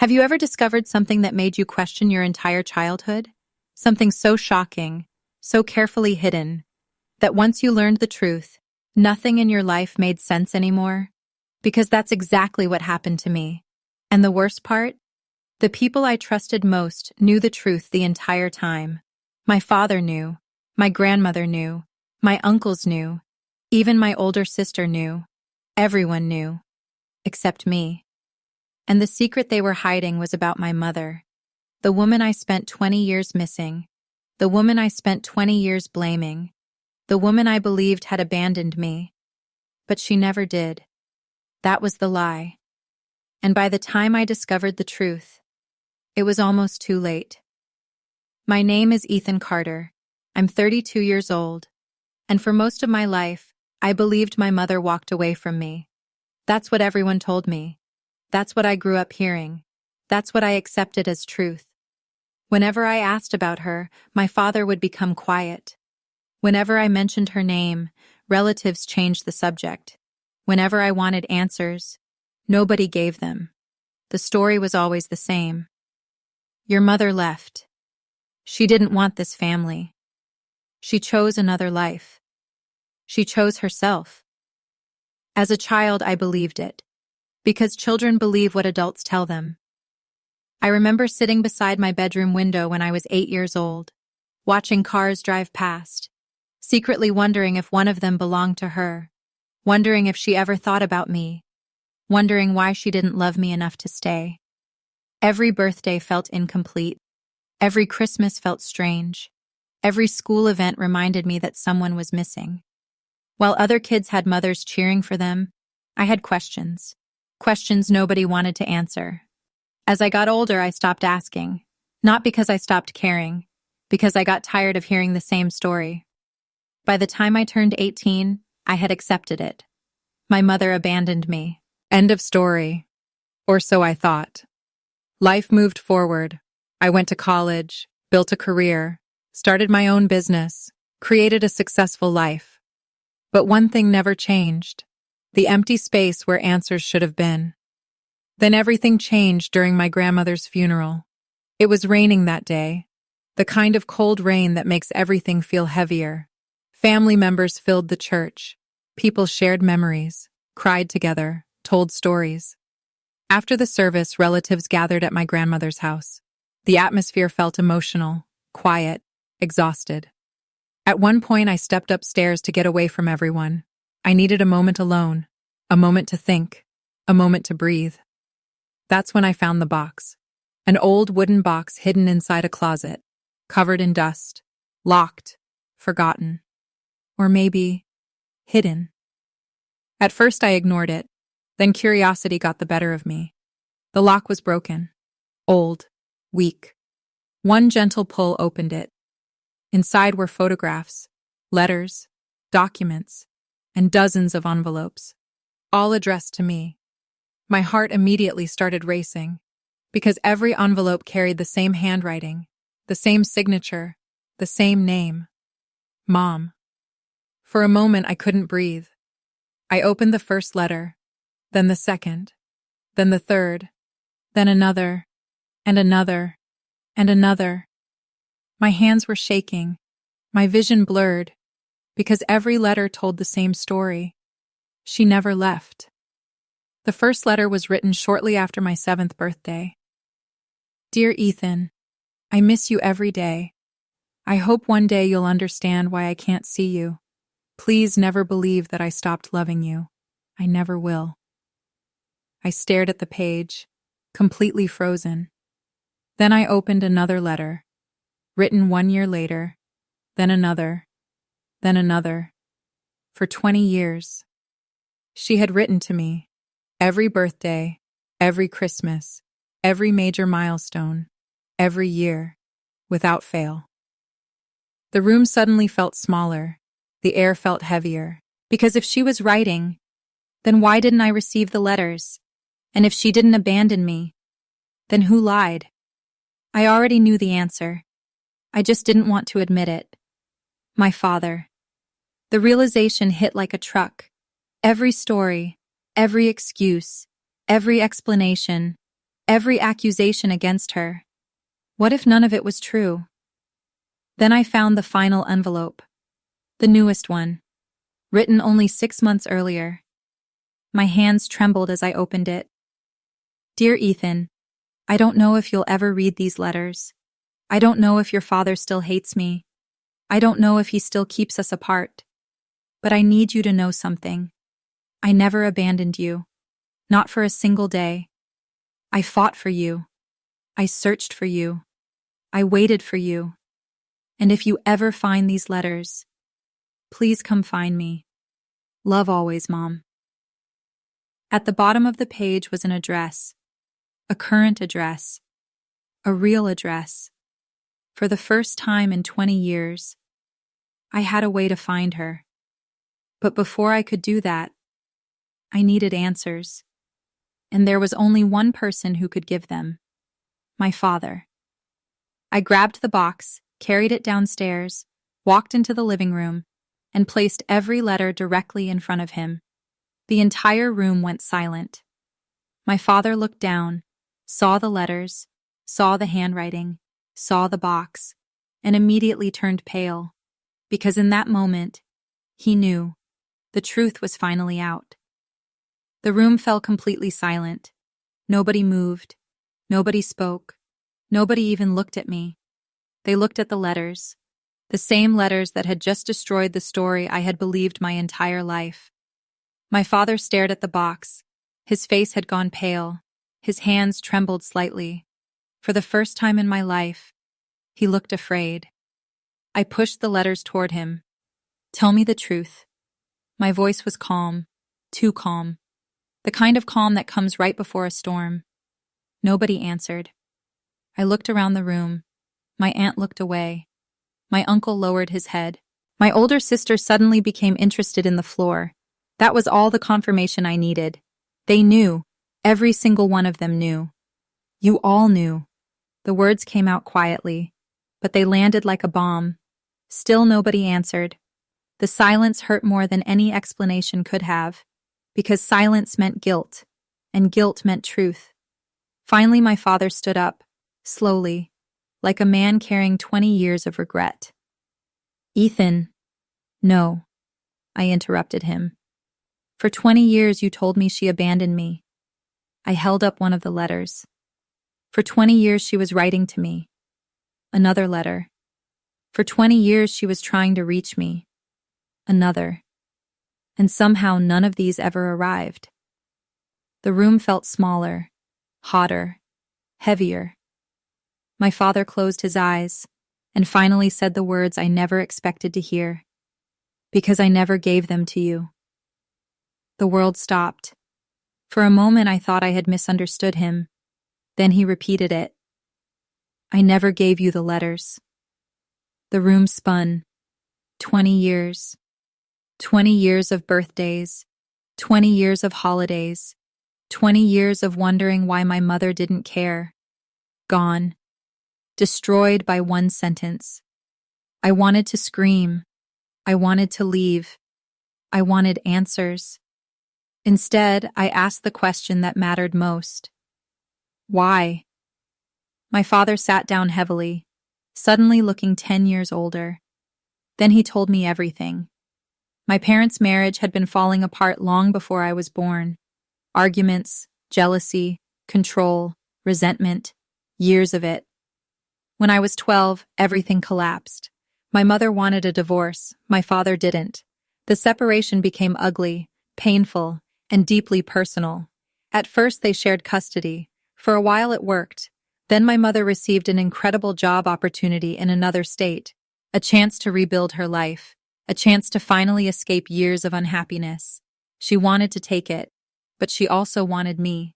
Have you ever discovered something that made you question your entire childhood? Something so shocking, so carefully hidden, that once you learned the truth, nothing in your life made sense anymore? Because that's exactly what happened to me. And the worst part? The people I trusted most knew the truth the entire time. My father knew. My grandmother knew. My uncles knew. Even my older sister knew. Everyone knew. Except me. And the secret they were hiding was about my mother. The woman I spent 20 years missing. The woman I spent 20 years blaming. The woman I believed had abandoned me. But she never did. That was the lie. And by the time I discovered the truth, it was almost too late. My name is Ethan Carter. I'm 32 years old. And for most of my life, I believed my mother walked away from me. That's what everyone told me. That's what I grew up hearing. That's what I accepted as truth. Whenever I asked about her, my father would become quiet. Whenever I mentioned her name, relatives changed the subject. Whenever I wanted answers, nobody gave them. The story was always the same. Your mother left. She didn't want this family. She chose another life. She chose herself. As a child, I believed it, because children believe what adults tell them. I remember sitting beside my bedroom window when I was 8 years old, watching cars drive past, secretly wondering if one of them belonged to her, wondering if she ever thought about me, wondering why she didn't love me enough to stay. Every birthday felt incomplete. Every Christmas felt strange. Every school event reminded me that someone was missing. While other kids had mothers cheering for them, I had questions. Questions nobody wanted to answer. As I got older, I stopped asking. Not because I stopped caring, because I got tired of hearing the same story. By the time I turned 18, I had accepted it. My mother abandoned me. End of story. Or so I thought. Life moved forward. I went to college, built a career, started my own business, created a successful life. But one thing never changed: the empty space where answers should have been. Then everything changed during my grandmother's funeral. It was raining that day, the kind of cold rain that makes everything feel heavier. Family members filled the church. People shared memories, cried together, told stories. After the service, relatives gathered at my grandmother's house. The atmosphere felt emotional, quiet, exhausted. At one point, I stepped upstairs to get away from everyone. I needed a moment alone, a moment to think, a moment to breathe. That's when I found the box. An old wooden box hidden inside a closet, covered in dust, locked, forgotten. Or maybe, hidden. At first I ignored it, then curiosity got the better of me. The lock was broken, old, weak. One gentle pull opened it. Inside were photographs, letters, documents, and dozens of envelopes, all addressed to me. My heart immediately started racing, because every envelope carried the same handwriting, the same signature, the same name. Mom. For a moment I couldn't breathe. I opened the first letter, then the second, then the third, then another, and another, and another. My hands were shaking, my vision blurred, because every letter told the same story. She never left. The first letter was written shortly after my 7th birthday. Dear Ethan, I miss you every day. I hope one day you'll understand why I can't see you. Please never believe that I stopped loving you. I never will. I stared at the page, completely frozen. Then I opened another letter, written 1 year later, then another, then another. For 20 years. She had written to me, every birthday, every Christmas, every major milestone, every year, without fail. The room suddenly felt smaller, the air felt heavier, because if she was writing, then why didn't I receive the letters? And if she didn't abandon me, then who lied? I already knew the answer. I just didn't want to admit it. My father. The realization hit like a truck. Every story, every excuse, every explanation, every accusation against her. What if none of it was true? Then I found the final envelope, the newest one, written only 6 months earlier. My hands trembled as I opened it. Dear Ethan, I don't know if you'll ever read these letters. I don't know if your father still hates me. I don't know if he still keeps us apart. But I need you to know something. I never abandoned you. Not for a single day. I fought for you. I searched for you. I waited for you. And if you ever find these letters, please come find me. Love always, Mom. At the bottom of the page was an address, a current address, a real address. For the first time in 20 years, I had a way to find her. But before I could do that, I needed answers. And there was only one person who could give them: my father. I grabbed the box, carried it downstairs, walked into the living room, and placed every letter directly in front of him. The entire room went silent. My father looked down, saw the letters, saw the handwriting, saw the box, and immediately turned pale, because in that moment, he knew the truth was finally out. The room fell completely silent. Nobody moved. Nobody spoke. Nobody even looked at me. They looked at the letters, the same letters that had just destroyed the story I had believed my entire life. My father stared at the box. His face had gone pale. His hands trembled slightly. For the first time in my life, he looked afraid. I pushed the letters toward him. Tell me the truth. My voice was calm, too calm. The kind of calm that comes right before a storm. Nobody answered. I looked around the room. My aunt looked away. My uncle lowered his head. My older sister suddenly became interested in the floor. That was all the confirmation I needed. They knew. Every single one of them knew. You all knew. The words came out quietly, but they landed like a bomb. Still nobody answered. The silence hurt more than any explanation could have, because silence meant guilt, and guilt meant truth. Finally, my father stood up, slowly, like a man carrying 20 years of regret. Ethan. No, I interrupted him. For 20 years you told me she abandoned me. I held up one of the letters. For 20 years she was writing to me. Another letter. For 20 years she was trying to reach me. Another. And somehow none of these ever arrived. The room felt smaller, hotter, heavier. My father closed his eyes and finally said the words I never expected to hear. Because I never gave them to you. The world stopped. For a moment I thought I had misunderstood him. Then he repeated it. I never gave you the letters. The room spun. 20 years. 20 years of birthdays. 20 years of holidays. 20 years of wondering why my mother didn't care. Gone. Destroyed by one sentence. I wanted to scream. I wanted to leave. I wanted answers. Instead, I asked the question that mattered most. Why? My father sat down heavily, suddenly looking 10 years older. Then he told me everything. My parents' marriage had been falling apart long before I was born. Arguments, jealousy, control, resentment, years of it. When I was 12, everything collapsed. My mother wanted a divorce, my father didn't. The separation became ugly, painful, and deeply personal. At first they shared custody. For a while it worked. Then my mother received an incredible job opportunity in another state, a chance to rebuild her life, a chance to finally escape years of unhappiness. She wanted to take it, but she also wanted me.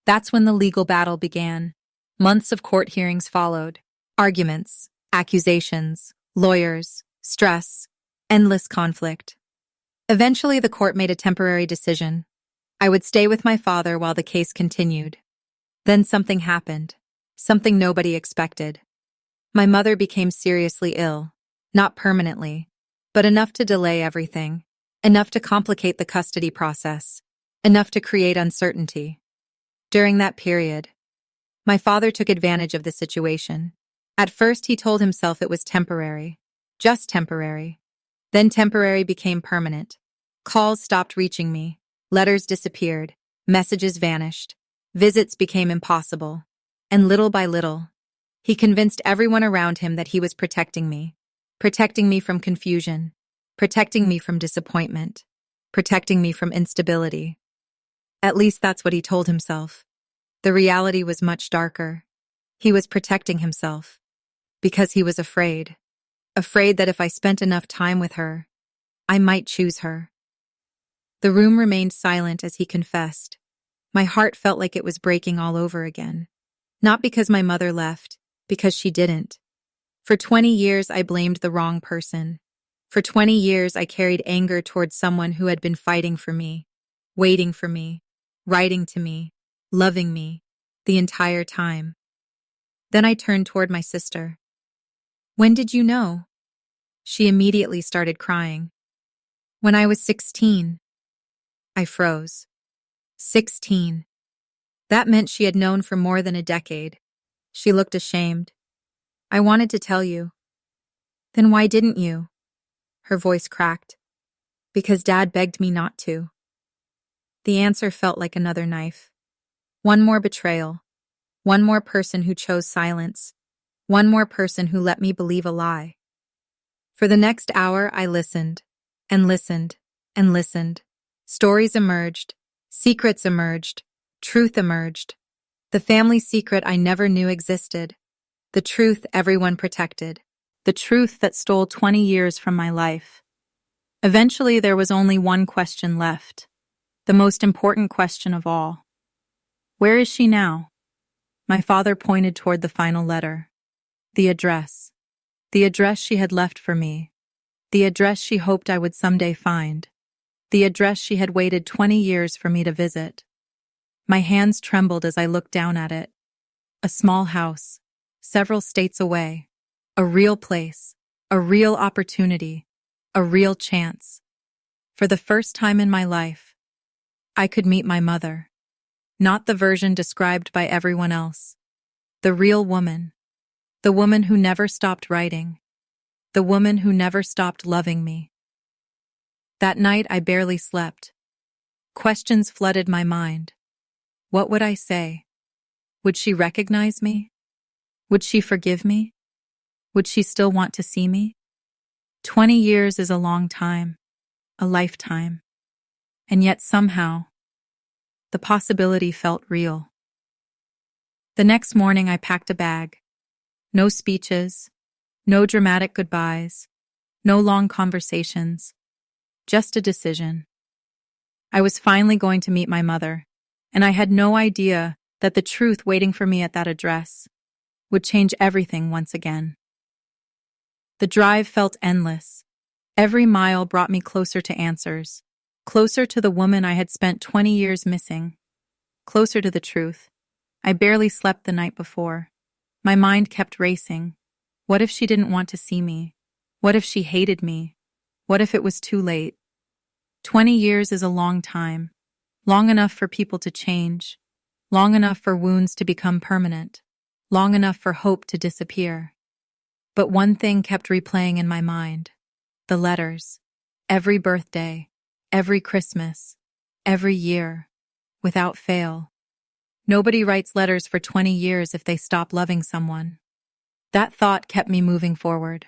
That's when the legal battle began. Months of court hearings followed. Arguments, accusations, lawyers, stress, endless conflict. Eventually, the court made a temporary decision. I would stay with my father while the case continued. Then something happened. Something nobody expected. My mother became seriously ill. Not permanently, but enough to delay everything. Enough to complicate the custody process. Enough to create uncertainty. During that period, My father took advantage of the situation. At first, he told himself it was temporary. Just temporary. Then temporary became permanent. Calls stopped reaching me. Letters disappeared. Messages vanished. Visits became impossible. And little by little, he convinced everyone around him that he was protecting me. Protecting me from confusion. Protecting me from disappointment. Protecting me from instability. At least that's what he told himself. The reality was much darker. He was protecting himself. Because he was afraid. Afraid that if I spent enough time with her, I might choose her. The room remained silent as he confessed. My heart felt like it was breaking all over again. Not because my mother left, because she didn't. For 20 years, I blamed the wrong person. For 20 years, I carried anger towards someone who had been fighting for me, waiting for me, writing to me, loving me, the entire time. Then I turned toward my sister. When did you know? She immediately started crying. When I was 16. I froze. 16. That meant she had known for more than a decade. She looked ashamed. I wanted to tell you. Then why didn't you? Her voice cracked. Because Dad begged me not to. The answer felt like another knife. One more betrayal. One more person who chose silence. One more person who let me believe a lie. For the next hour, I listened, and listened, and listened. Stories emerged. Secrets emerged. Truth emerged. The family secret I never knew existed. The truth everyone protected. The truth that stole 20 years from my life. Eventually, there was only one question left. The most important question of all. Where is she now? My father pointed toward the final letter. The address. The address she had left for me. The address she hoped I would someday find. The address she had waited 20 years for me to visit. My hands trembled as I looked down at it. A small house, several states away. A real place, a real opportunity, a real chance. For the first time in my life, I could meet my mother. Not the version described by everyone else. The real woman. The woman who never stopped writing. The woman who never stopped loving me. That night I barely slept. Questions flooded my mind. What would I say? Would she recognize me? Would she forgive me? Would she still want to see me? 20 years is a long time, a lifetime. And yet somehow, the possibility felt real. The next morning I packed a bag. No speeches, no dramatic goodbyes, no long conversations, just a decision. I was finally going to meet my mother, and I had no idea that the truth waiting for me at that address would change everything once again. The drive felt endless. Every mile brought me closer to answers, closer to the woman I had spent 20 years missing, closer to the truth. I barely slept the night before. My mind kept racing. What if she didn't want to see me? What if she hated me? What if it was too late? 20 years is a long time, long enough for people to change, long enough for wounds to become permanent, long enough for hope to disappear. But one thing kept replaying in my mind. The letters. Every birthday, every Christmas, every year, without fail. Nobody writes letters for 20 years if they stop loving someone. That thought kept me moving forward.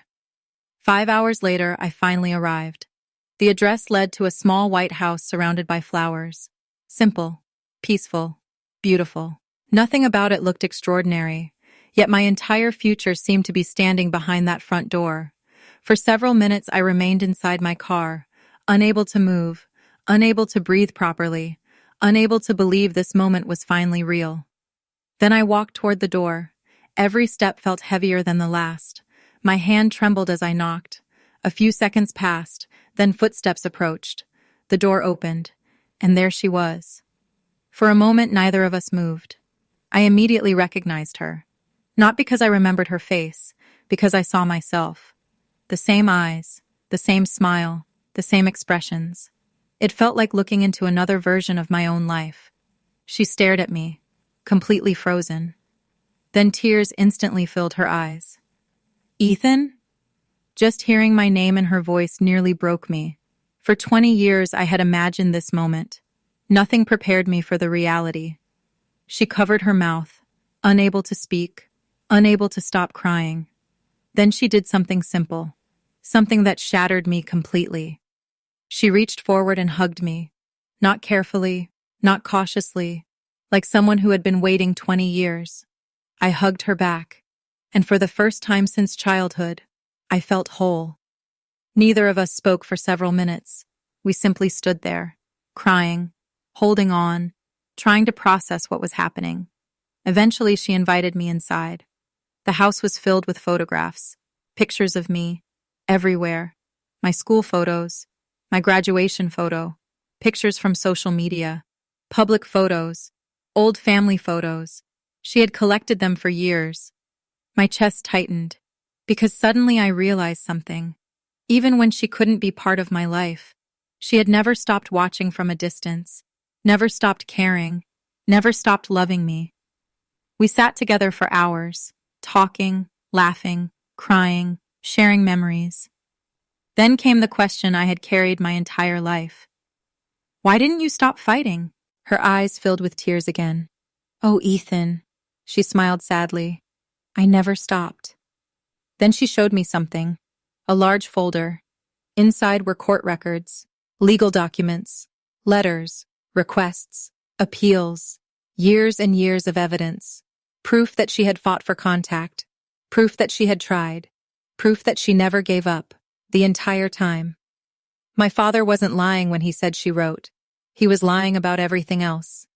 5 hours later, I finally arrived. The address led to a small white house surrounded by flowers. Simple, peaceful, beautiful. Nothing about it looked extraordinary, yet my entire future seemed to be standing behind that front door. For several minutes, I remained inside my car, unable to move, unable to breathe properly, unable to believe this moment was finally real. Then I walked toward the door. Every step felt heavier than the last. My hand trembled as I knocked. A few seconds passed, then footsteps approached. The door opened, and there she was. For a moment, neither of us moved. I immediately recognized her. Not because I remembered her face, because I saw myself. The same eyes, the same smile, the same expressions. It felt like looking into another version of my own life. She stared at me, completely frozen. Then tears instantly filled her eyes. Ethan? Just hearing my name and her voice nearly broke me. For 20 years I had imagined this moment. Nothing prepared me for the reality. She covered her mouth, unable to speak, unable to stop crying. Then she did something simple, something that shattered me completely. She reached forward and hugged me, not carefully, not cautiously, like someone who had been waiting 20 years. I hugged her back, and for the first time since childhood, I felt whole. Neither of us spoke for several minutes. We simply stood there, crying, holding on, trying to process what was happening. Eventually, she invited me inside. The house was filled with photographs, pictures of me, everywhere. My school photos, my graduation photo, pictures from social media, public photos, old family photos. She had collected them for years. My chest tightened, because suddenly I realized something. Even when she couldn't be part of my life, she had never stopped watching from a distance, never stopped caring, never stopped loving me. We sat together for hours, talking, laughing, crying, sharing memories. Then came the question I had carried my entire life. Why didn't you stop fighting? Her eyes filled with tears again. Oh, Ethan, she smiled sadly. I never stopped. Then she showed me something, a large folder. Inside were court records, legal documents, letters, requests, appeals, years and years of evidence, proof that she had fought for contact, proof that she had tried, proof that she never gave up, the entire time. My father wasn't lying when he said she wrote. He was lying about everything else.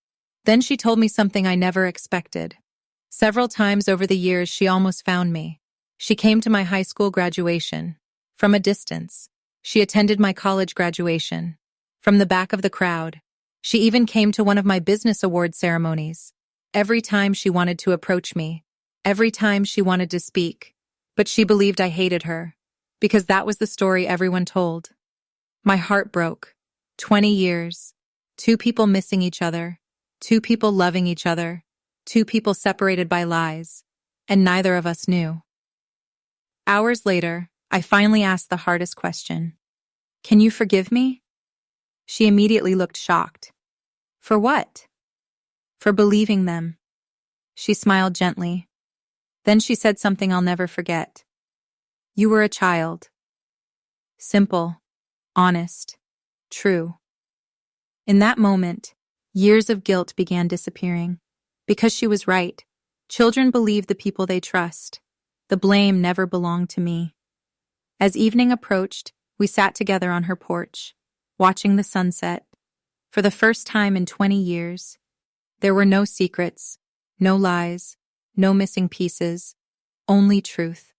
Then she told me something I never expected. Several times over the years, she almost found me. She came to my high school graduation. From a distance. She attended my college graduation. From the back of the crowd. She even came to one of my business award ceremonies. Every time she wanted to approach me. Every time she wanted to speak. But she believed I hated her. Because that was the story everyone told. My heart broke. 20 years. 2 people missing each other. 2 people loving each other. 2 people separated by lies. And neither of us knew. Hours later, I finally asked the hardest question. Can you forgive me? She immediately looked shocked. For what? For believing them. She smiled gently. Then she said something I'll never forget. You were a child. Simple, honest, true. In that moment, years of guilt began disappearing. Because she was right. Children believe the people they trust. The blame never belonged to me. As evening approached, we sat together on her porch, watching the sunset. For the first time in 20 years, there were no secrets, no lies, no missing pieces, only truth.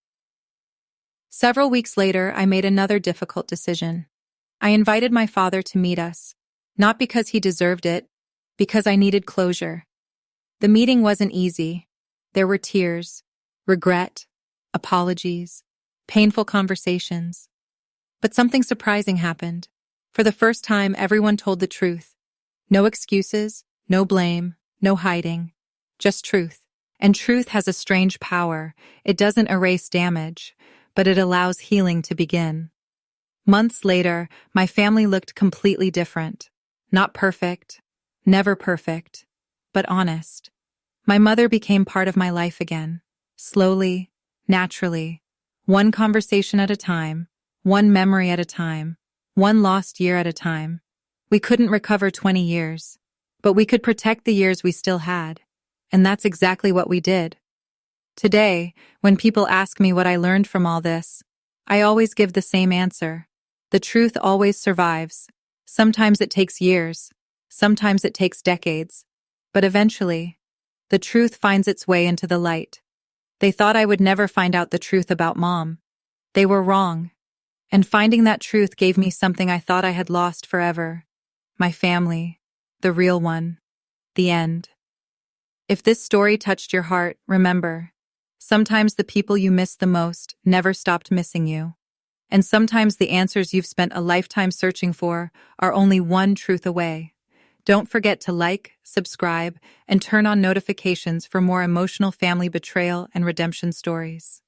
Several weeks later, I made another difficult decision. I invited my father to meet us, not because he deserved it, because I needed closure. The meeting wasn't easy. There were tears, regret, apologies, painful conversations. But something surprising happened. For the first time, everyone told the truth. No excuses, no blame, no hiding, just truth. And truth has a strange power. It doesn't erase damage, but it allows healing to begin. Months later, my family looked completely different. Not perfect, never perfect, but honest. My mother became part of my life again, slowly, naturally, one conversation at a time, one memory at a time, one lost year at a time. We couldn't recover 20 years, but we could protect the years we still had, and that's exactly what we did. Today, when people ask me what I learned from all this, I always give the same answer. The truth always survives. Sometimes it takes years, sometimes it takes decades, but eventually, the truth finds its way into the light. They thought I would never find out the truth about Mom. They were wrong. And finding that truth gave me something I thought I had lost forever. My family. The real one. The end. If this story touched your heart, remember, sometimes the people you miss the most never stopped missing you. And sometimes the answers you've spent a lifetime searching for are only one truth away. Don't forget to like, subscribe, and turn on notifications for more emotional family betrayal and redemption stories.